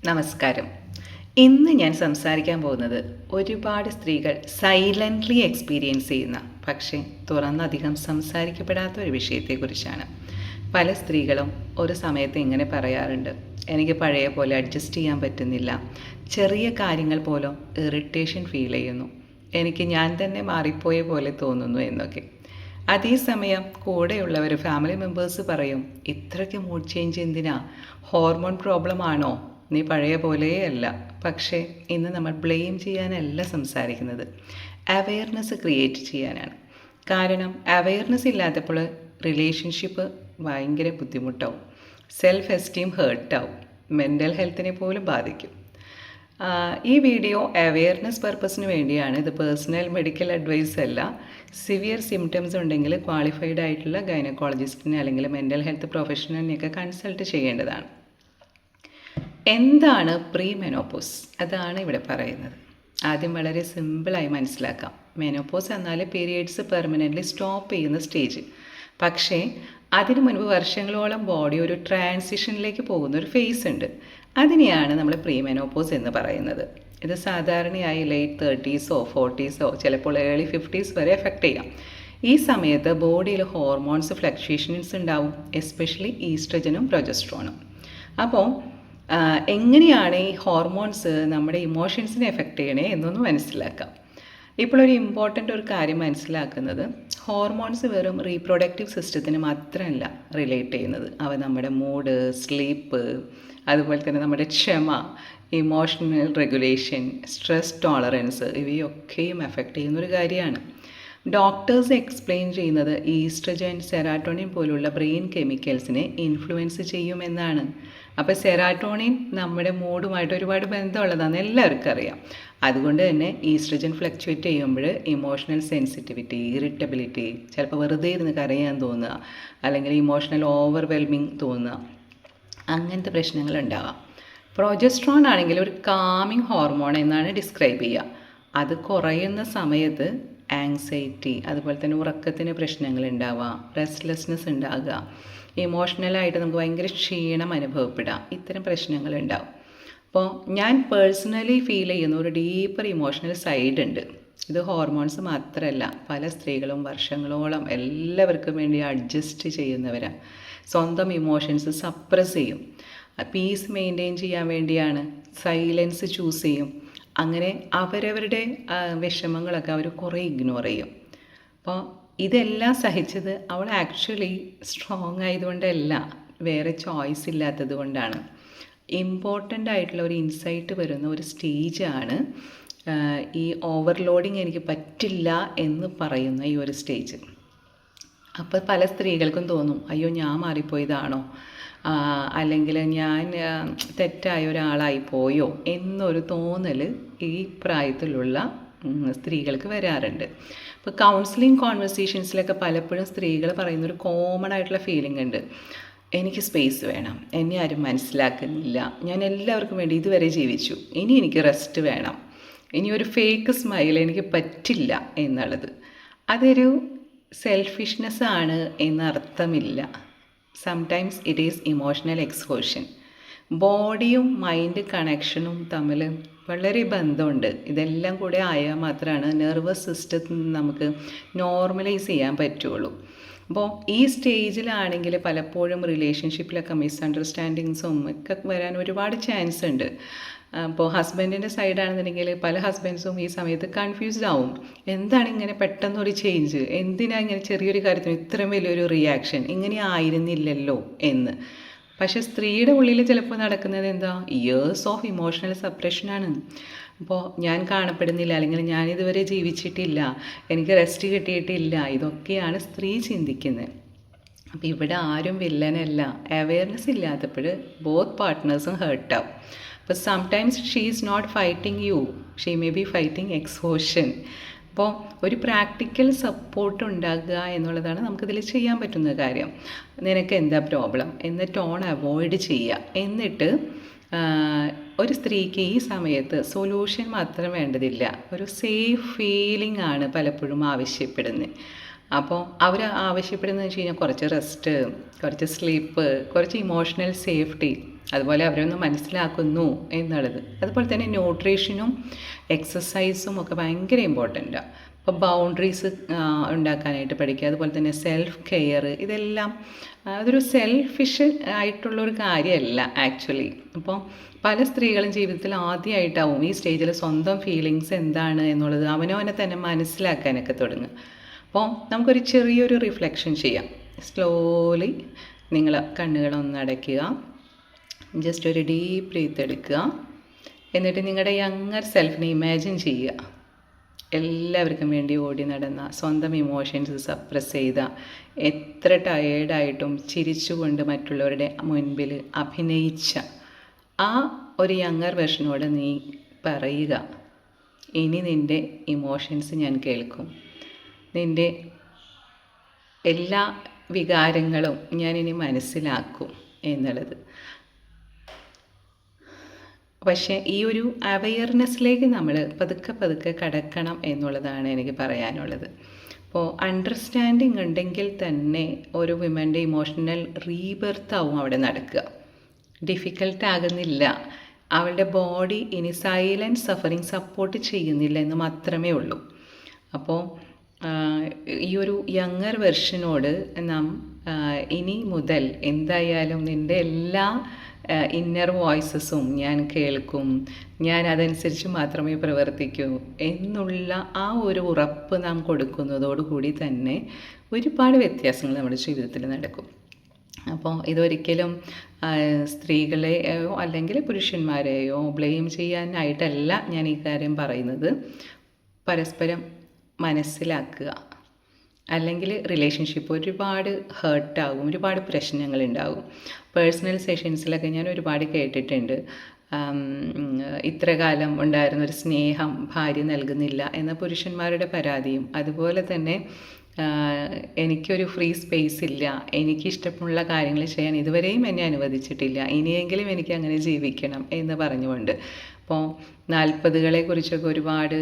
നമസ്കാരം. ഇന്ന് ഞാൻ സംസാരിക്കാൻ പോകുന്നത് ഒരുപാട് സ്ത്രീകൾ സൈലൻ്റ്ലി എക്സ്പീരിയൻസ് ചെയ്യുന്ന പക്ഷേ തുറന്നധികം സംസാരിക്കപ്പെടാത്ത ഒരു വിഷയത്തെക്കുറിച്ചാണ്. പല സ്ത്രീകളും ഒരു സമയത്ത് ഇങ്ങനെ പറയാറുണ്ട്, എനിക്ക് പഴയ പോലെ അഡ്ജസ്റ്റ് ചെയ്യാൻ പറ്റുന്നില്ല, ചെറിയ കാര്യങ്ങൾ പോലും ഇറിറ്റേഷൻ ഫീൽ ചെയ്യുന്നു, എനിക്ക് ഞാൻ തന്നെ മാറിപ്പോയ പോലെ തോന്നുന്നു എന്നൊക്കെ. അതേസമയം കൂടെയുള്ളവർ ഫാമിലി മെമ്പേഴ്സ് പറയും, ഇത്രയ്ക്ക് മൂഡ് ചേഞ്ച് എന്തിനാ, ഹോർമോൺ പ്രോബ്ലം ആണോ, നീ പഴയ പോലെയല്ല. പക്ഷേ ഇന്ന് നമ്മൾ ബ്ലെയിം ചെയ്യാനല്ല സംസാരിക്കുന്നത്, അവെയർനെസ് ക്രിയേറ്റ് ചെയ്യാനാണ്. കാരണം അവെയർനെസ് ഇല്ലാത്തപ്പോൾ റിലേഷൻഷിപ്പ് ഭയങ്കര ബുദ്ധിമുട്ടാവും, സെൽഫ് എസ്റ്റീം ഹേർട്ടാവും, മെൻ്റൽ ഹെൽത്തിനെ പോലും ബാധിക്കും. ഈ വീഡിയോ അവെയർനെസ് പർപ്പസിന് വേണ്ടിയാണ്. ഇത് പേഴ്സണൽ മെഡിക്കൽ അഡ്വൈസ് അല്ല. സിവിയർ സിംറ്റംസ് ഉണ്ടെങ്കിൽ ക്വാളിഫൈഡ് ആയിട്ടുള്ള ഗൈനക്കോളജിസ്റ്റിനെ അല്ലെങ്കിൽ മെൻ്റൽ ഹെൽത്ത് പ്രൊഫഷണലിനെയൊക്കെ കൺസൾട്ട് ചെയ്യേണ്ടതാണ്. എന്താണ് പ്രീ മെനോപോസ്? അതാണ് ഇവിടെ പറയുന്നത്. ആദ്യം വളരെ സിമ്പിളായി മനസ്സിലാക്കാം. മെനോപോസ് എന്നാൽ പീരിയഡ്സ് പെർമനൻ്റ്ലി സ്റ്റോപ്പ് ചെയ്യുന്ന സ്റ്റേജ്. പക്ഷേ അതിനു മുൻപ് വർഷങ്ങളോളം ബോഡി ഒരു ട്രാൻസിഷനിലേക്ക് പോകുന്ന ഒരു ഫേസ് ഉണ്ട്. അതിനെയാണ് നമ്മൾ പ്രീ മെനോപോസ് എന്ന് പറയുന്നത്. ഇത് സാധാരണയായി ലേറ്റ് 30s 40s ചിലപ്പോൾ ഏർലി 50s വരെ എഫക്റ്റ് ചെയ്യാം. ഈ സമയത്ത് ബോഡിയിൽ ഹോർമോൺസ് ഫ്ലക്ച്വേഷൻസ് ഉണ്ടാവും, എസ്പെഷ്യലി ഈസ്ട്രജനും പ്രൊജസ്ട്രോണും. അപ്പോൾ എങ്ങനെയാണ് ഈ ഹോർമോൺസ് നമ്മുടെ ഇമോഷൻസിനെ എഫക്റ്റ് ചെയ്യണേ എന്നൊന്ന് മനസ്സിലാക്കാം. ഇപ്പോഴൊരു ഇമ്പോർട്ടൻ്റ് ഒരു കാര്യം മനസ്സിലാക്കുന്നത്, ഹോർമോൺസ് വെറും റീപ്രൊഡക്റ്റീവ് സിസ്റ്റത്തിന് മാത്രമല്ല റിലേറ്റ് ചെയ്യുന്നത്. അവ നമ്മുടെ മൂഡ്, സ്ലീപ്പ്, അതുപോലെ തന്നെ നമ്മുടെ ക്ഷമ, ഇമോഷണൽ റെഗുലേഷൻ, സ്ട്രെസ് ടോളറൻസ് ഇവയൊക്കെയും എഫക്റ്റ് ചെയ്യുന്നൊരു കാര്യമാണ്. ഡോക്ടേഴ്സ് എക്സ്പ്ലെയിൻ ചെയ്യുന്നത് ഈസ്ട്രജൻ, സെറാട്ടോണിൻ പോലുള്ള ബ്രെയിൻ കെമിക്കൽസിനെ ഇൻഫ്ലുവൻസ് ചെയ്യുമെന്നാണ്. അപ്പോൾ സെറാട്ടോണിൻ നമ്മുടെ മൂഡുമായിട്ട് ഒരുപാട് ബന്ധമുള്ളതാണെന്ന് എല്ലാവർക്കും അറിയാം. അതുകൊണ്ട് തന്നെ ഈസ്ട്രജൻ ഫ്ലക്ച്വേറ്റ് ചെയ്യുമ്പോൾ ഇമോഷണൽ സെൻസിറ്റിവിറ്റി, ഇറിറ്റബിലിറ്റി, ചിലപ്പോൾ വെറുതെ ഇരുന്ന് കരയാൻ തോന്നുക, അല്ലെങ്കിൽ ഇമോഷണൽ ഓവർവെൽമിങ് തോന്നുക, അങ്ങനത്തെ പ്രശ്നങ്ങൾ ഉണ്ടാവാം. പ്രൊജസ്ട്രോൺ ആണെങ്കിൽ ഒരു കാമിങ് ഹോർമോൺ എന്നാണ് ഡിസ്ക്രൈബ് ചെയ്യുക. അത് കുറയുന്ന സമയത്ത് ആങ്സൈറ്റി, അതുപോലെ തന്നെ ഉറക്കത്തിന് പ്രശ്നങ്ങൾ ഉണ്ടാവുക, റെസ്റ്റ്ലെസ്നെസ് ഉണ്ടാകുക, ഇമോഷണലായിട്ട് നമുക്ക് ഭയങ്കര ക്ഷീണം അനുഭവപ്പെടാം, ഇത്തരം പ്രശ്നങ്ങൾ ഉണ്ടാവും. അപ്പോൾ ഞാൻ പേഴ്സണലി ഫീൽ ചെയ്യുന്ന ഒരു ഡീപ്പർ ഇമോഷണൽ സൈഡ് ഉണ്ട്. ഇത് ഹോർമോൺസ് മാത്രമല്ല, പല സ്ത്രീകളും വർഷങ്ങളോളം എല്ലാവർക്കും വേണ്ടി അഡ്ജസ്റ്റ് ചെയ്യുന്നവരാണ്. സ്വന്തം ഇമോഷൻസ് സപ്രസ് ചെയ്യും, പീസ് മെയിൻറ്റെയിൻ ചെയ്യാൻ വേണ്ടിയാണ് സൈലൻസ് ചൂസ് ചെയ്യും. അങ്ങനെ അവരവരുടെ വിഷമങ്ങളൊക്കെ അവർ കുറേ ഇഗ്നോർ ചെയ്യും. അപ്പോൾ ഇതെല്ലാം സഹിച്ചത് അവൾ ആക്ച്വലി സ്ട്രോങ് ആയതുകൊണ്ടല്ല, വേറെ ചോയ്സ് ഇല്ലാത്തത് കൊണ്ടാണ്. ഇമ്പോർട്ടൻ്റ് ആയിട്ടുള്ള ഒരു ഇൻസൈറ്റ് വരുന്ന ഒരു സ്റ്റേജാണ് ഈ ഓവർലോഡിങ് എനിക്ക് പറ്റില്ല എന്ന് പറയുന്ന ഈ ഒരു സ്റ്റേജ്. അപ്പോൾ പല സ്ത്രീകൾക്കും തോന്നും, അയ്യോ ഞാൻ മാറിപ്പോയതാണോ, അല്ലെങ്കിൽ ഞാൻ തെറ്റായ ഒരാളായി പോയോ എന്നൊരു തോന്നൽ ഈ പ്രായത്തിലുള്ള സ്ത്രീകൾക്ക് വരാറുണ്ട്. ഇപ്പോൾ കൗൺസിലിംഗ് കോൺവെർസേഷൻസിലൊക്കെ പലപ്പോഴും സ്ത്രീകൾ പറയുന്നൊരു കോമൺ ആയിട്ടുള്ള ഫീലിംഗ് ഉണ്ട്, എനിക്ക് സ്പേസ് വേണം, എന്നെ ആരും മനസ്സിലാക്കുന്നില്ല, ഞാൻ എല്ലാവർക്കും വേണ്ടി ഇതുവരെ ജീവിച്ചു, ഇനി എനിക്ക് റെസ്റ്റ് വേണം, ഇനി ഒരു ഫേക്ക് സ്മൈൽ എനിക്ക് പറ്റില്ല എന്നുള്ളത്. അതൊരു സെൽഫിഷ്നെസ് ആണ് എന്നർത്ഥമില്ല. Sometimes it is emotional exhaustion. ബോഡിയും മൈൻഡ് കണക്ഷനും തമ്മിൽ വളരെ ബന്ധമുണ്ട്. ഇതെല്ലാം കൂടെ ആയാൽ മാത്രമാണ് നെർവസ് സിസ്റ്റത്തിൽ നമുക്ക് നോർമലൈസ് ചെയ്യാൻ പറ്റുള്ളൂ. അപ്പോൾ ഈ സ്റ്റേജിലാണെങ്കിൽ പലപ്പോഴും റിലേഷൻഷിപ്പിലൊക്കെ മിസ്അണ്ടർസ്റ്റാൻഡിങ്സും ഒക്കെ വരാൻ ഒരുപാട് ചാൻസ് ഉണ്ട്. അപ്പോൾ ഹസ്ബൻഡിൻ്റെ സൈഡാണെന്നുണ്ടെങ്കിൽ പല ഹസ്ബൻഡ്സും ഈ സമയത്ത് കൺഫ്യൂസ്ഡ് ആവും, എന്താണ് ഇങ്ങനെ പെട്ടെന്നൊരു ചേഞ്ച്, എന്തിനാ ഇങ്ങനെ ചെറിയൊരു കാര്യത്തിന് ഇത്രയും വലിയൊരു റിയാക്ഷൻ, ഇങ്ങനെ ആയിരുന്നില്ലല്ലോ എന്ന്. പക്ഷേ സ്ത്രീയുടെ ഉള്ളിൽ ചിലപ്പോൾ നടക്കുന്നത് എന്താ, ഇയേഴ്സ് ഓഫ് ഇമോഷണൽ സപ്രഷനാണ്. അപ്പോൾ ഞാൻ കാണപ്പെടുന്നില്ല, അല്ലെങ്കിൽ ഞാനിതുവരെ ജീവിച്ചിട്ടില്ല, എനിക്ക് റെസ്റ്റ് കിട്ടിയിട്ടില്ല, ഇതൊക്കെയാണ് സ്ത്രീ ചിന്തിക്കുന്നത്. അപ്പോൾ ഇവിടെ ആരും വില്ലനല്ല. അവെയർനെസ് ഇല്ലാത്തപ്പോൾ ബോത്ത് പാർട്ട്നേഴ്സും ഹേർട്ടാവും. അപ്പോൾ sometimes she is not fighting you, she may be fighting exhaustion. അപ്പോൾ ഒരു പ്രാക്ടിക്കൽ സപ്പോർട്ട് ഉണ്ടാകുക എന്നുള്ളതാണ് നമുക്കിതിൽ ചെയ്യാൻ പറ്റുന്ന കാര്യം. നിനക്ക് എന്താ പ്രോബ്ലം എന്ന ടോൺ അവോയ്ഡ് ചെയ്യുക. എന്നിട്ട് ഒരു സ്ത്രീക്ക് ഈ സമയത്ത് സൊല്യൂഷൻ മാത്രം വേണ്ടതില്ല, ഒരു സേഫ് ഫീലിംഗ് ആണ് പലപ്പോഴും ആവശ്യപ്പെടുന്നത്. അപ്പോൾ അവർ ആവശ്യപ്പെടുന്നതെന്ന് വെച്ച് കഴിഞ്ഞാൽ കുറച്ച് റെസ്റ്റ്, കുറച്ച് സ്ലീപ്പ്, കുറച്ച് ഇമോഷണൽ സേഫ്റ്റി, അതുപോലെ അവരൊന്ന് മനസ്സിലാക്കുന്നു എന്നുള്ളത്. അതുപോലെ തന്നെ ന്യൂട്രീഷനും എക്സസൈസും ഒക്കെ ഭയങ്കര ഇമ്പോർട്ടൻ്റാണ്. അപ്പോൾ ബൗണ്ടറീസ് ഉണ്ടാക്കാനായിട്ട് പഠിക്കുക. അതുപോലെ തന്നെ സെൽഫ് കെയർ, ഇതെല്ലാം അതൊരു സെൽഫിഷ് ആയിട്ടുള്ളൊരു കാര്യമല്ല ആക്ച്വലി. അപ്പോൾ പല സ്ത്രീകളും ജീവിതത്തിൽ ആദ്യമായിട്ടാവും ഈ സ്റ്റേജിൽ സ്വന്തം ഫീലിങ്സ് എന്താണ് എന്നുള്ളത് അവനവനെ തന്നെ മനസ്സിലാക്കാനൊക്കെ തുടങ്ങുക. അപ്പോൾ നമുക്കൊരു ചെറിയൊരു റിഫ്ലക്ഷൻ ചെയ്യാം. സ്ലോലി നിങ്ങൾ കണ്ണുകളൊന്ന് അടയ്ക്കുക, ജസ്റ്റ് ഒരു ഡീപ്പ് ബ്രീത്ത് എടുക്കുക. എന്നിട്ട് നിങ്ങളുടെ യങ്ങർ സെൽഫിനെ ഇമാജിൻ ചെയ്യുക. എല്ലാവർക്കും വേണ്ടി ഓടി നടന്ന, സ്വന്തം ഇമോഷൻസ് സപ്രസ് ചെയ്ത, എത്ര ടയേർഡായിട്ടും ചിരിച്ചുകൊണ്ട് മറ്റുള്ളവരുടെ മുൻപിൽ അഭിനയിച്ച ആ ഒരു യങ്ങർ വെർഷനോട് നീ പറയുക, ഇനി നിൻ്റെ ഇമോഷൻസ് ഞാൻ കേൾക്കും, നിൻ്റെ എല്ലാ വികാരങ്ങളും ഞാനിനി മനസ്സിലാക്കും എന്നുള്ളത്. പക്ഷേ ഈ ഒരു അവെയർനെസ്സിലേക്ക് നമ്മൾ പതുക്കെ പതുക്കെ കടക്കണം എന്നുള്ളതാണ് എനിക്ക് പറയാനുള്ളത്. അപ്പോൾ അണ്ടർസ്റ്റാൻഡിങ് ഉണ്ടെങ്കിൽ തന്നെ ഒരു വിമൻ്റെ ഇമോഷണൽ റീബർത്ത് ആവും അവിടെ നടക്കുക. ഡിഫിക്കൽട്ടാകുന്നില്ല. അവളുടെ ബോഡി ഇനി സൈലൻറ്റ് സഫറിങ് സപ്പോർട്ട് ചെയ്യുന്നില്ല എന്ന് മാത്രമേ ഉള്ളൂ. അപ്പോൾ ഈ ഒരു യങ്ങർ വെർഷനോട് നാം ഇനി മുതൽ എന്തായാലും നിൻ്റെ എല്ലാ ഇന്നർ വോയിസസും ഞാൻ കേൾക്കും, ഞാൻ അതനുസരിച്ച് മാത്രമേ പ്രവർത്തിക്കൂ എന്നുള്ള ആ ഒരു ഉറപ്പ് നാം കൊടുക്കുന്നതോടുകൂടി തന്നെ ഒരുപാട് വ്യത്യാസങ്ങൾ നമ്മുടെ ജീവിതത്തിൽ നടക്കും. അപ്പോൾ ഇതൊരിക്കലും സ്ത്രീകളെയോ അല്ലെങ്കിൽ പുരുഷന്മാരെയോ ബ്ലെയിം ചെയ്യാനായിട്ടല്ല ഞാൻ ഈ കാര്യം പറയുന്നത്. പരസ്പരം മനസ്സിലാക്കുക, അല്ലെങ്കിൽ റിലേഷൻഷിപ്പ് ഒരുപാട് ഹേർട്ടാകും, ഒരുപാട് പ്രശ്നങ്ങളുണ്ടാകും. പേഴ്സണൽ സെഷൻസിലൊക്കെ ഞാൻ ഒരുപാട് കേട്ടിട്ടുണ്ട്, ഇത്ര കാലം ഉണ്ടായിരുന്നൊരു സ്നേഹം ഭാര്യ നൽകുന്നില്ല എന്ന പുരുഷന്മാരുടെ പരാതിയും. അതുപോലെ തന്നെ എനിക്കൊരു ഫ്രീ സ്പേസ് ഇല്ല, എനിക്കിഷ്ടമുള്ള കാര്യങ്ങൾ ചെയ്യാൻ ഇതുവരെയും എന്നെ അനുവദിച്ചിട്ടില്ല, ഇനിയെങ്കിലും എനിക്ക് അങ്ങനെ ജീവിക്കണം എന്ന് പറഞ്ഞുകൊണ്ട്. അപ്പോൾ 40കളെ കുറിച്ചൊക്കെ ഒരുപാട്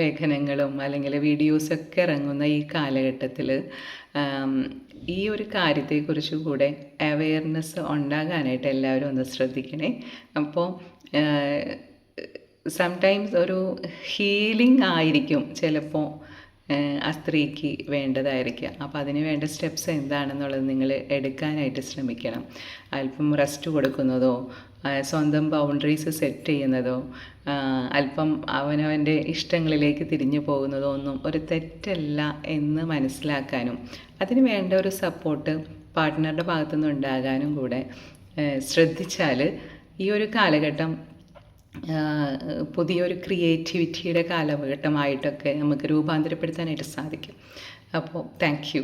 ലേഖനങ്ങളും അല്ലെങ്കിൽ വീഡിയോസൊക്കെ ഇറങ്ങുന്ന ഈ കാലഘട്ടത്തിൽ ഈ ഒരു കാര്യത്തെക്കുറിച്ച് കൂടെ അവെയർനെസ് ഉണ്ടാകാനായിട്ട് എല്ലാവരും ഒന്ന് ശ്രദ്ധിക്കണേ. അപ്പോൾ സംടൈംസ് ഒരു ഹീലിംഗ് ആയിരിക്കും ചിലപ്പോൾ ആ സ്ത്രീക്ക് വേണ്ടതായിരിക്കുക. അപ്പോൾ അതിന് വേണ്ട സ്റ്റെപ്സ് എന്താണെന്നുള്ളത് നിങ്ങൾ എടുക്കാനായിട്ട് ശ്രമിക്കണം. അല്പം റെസ്റ്റ് കൊടുക്കുന്നതോ, സ്വന്തം ബൗണ്ടറീസ് സെറ്റ് ചെയ്യുന്നതോ, അല്പം അവനവൻ്റെ ഇഷ്ടങ്ങളിലേക്ക് തിരിഞ്ഞു പോകുന്നതോ ഒന്നും ഒരു തെറ്റല്ല എന്ന് മനസ്സിലാക്കാനും അതിന് വേണ്ട ഒരു സപ്പോർട്ട് പാർട്ട്ണറുടെ ഭാഗത്തുനിന്ന് ഉണ്ടാകാനും കൂടെ ശ്രദ്ധിച്ചാൽ ഈ ഒരു കാലഘട്ടം പുതിയൊരു ക്രിയേറ്റിവിറ്റിയുടെ കാലഘട്ടമായിട്ടൊക്കെ നമുക്ക് രൂപാന്തരപ്പെടുത്താനായിട്ട് സാധിക്കും. അപ്പോൾ താങ്ക് യു.